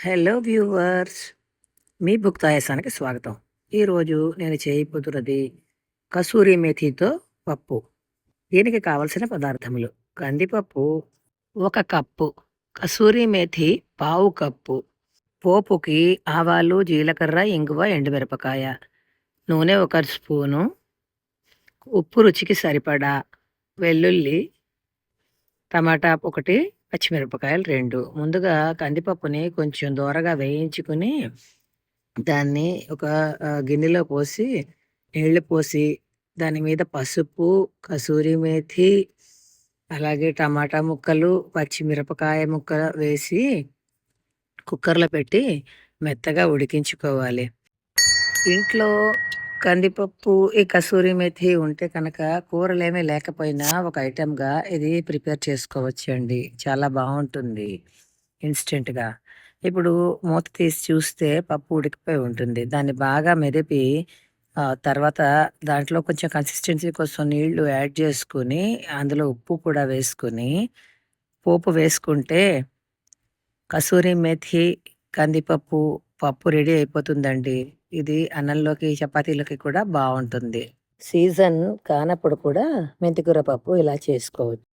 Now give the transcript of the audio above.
Hello viewers, మీ book తాయసానికి స్వాగతం. ఈరోజు నేను చేయబోతున్నది కసూరి మేథితో పప్పు. దీనికి కావలసిన పదార్థములు: కందిపప్పు 1 కప్పు, కసూరి మేథి పావు కప్పు, పోపుకి ఆవాలు, జీలకర్ర, ఇంగువ, ఎండుమిరపకాయ, నూనె 1 స్పూను, ఉప్పు రుచికి సరిపడా, వెల్లుల్లి, టమాటా 1, పచ్చిమిరపకాయలు 2. ముందుగా కందిపప్పుని కొంచెం దోరగా వేయించుకుని దాన్ని ఒక గిన్నెలో పోసి, నీళ్లు పోసి, దాని మీద పసుపు, కసూరి మేథి, అలాగే టమాటా ముక్కలు, పచ్చిమిరపకాయ ముక్కలు వేసి కుక్కర్లో పెట్టి మెత్తగా ఉడికించుకోవాలి. ఇంట్లో కందిపప్పు, ఈ కసూరి మేథి ఉంటే కనుక కూరలేమీ లేకపోయినా ఒక ఐటెంగా ఇది ప్రిపేర్ చేసుకోవచ్చండి. చాలా బాగుంటుంది ఇన్స్టెంట్‌గా. ఇప్పుడు మూత తీసి చూస్తే పప్పు ఉడికిపోయి ఉంటుంది. దాన్ని బాగా మెదిపి తర్వాత దాంట్లో కొంచెం కన్సిస్టెన్సీ కోసం నీళ్లు యాడ్ చేసుకొని, అందులో ఉప్పు కూడా వేసుకొని, పోపు వేసుకుంటే కసూరి మేథి, కందిపప్పు పప్పు రెడీ అయిపోతుందండి. ఇది అన్నంలోకి, చపాతీలోకి కూడా బావుంటుంది. సీజన్ కానప్పుడు కూడా మెంతికూర పప్పు ఇలా చేసుకోవచ్చు.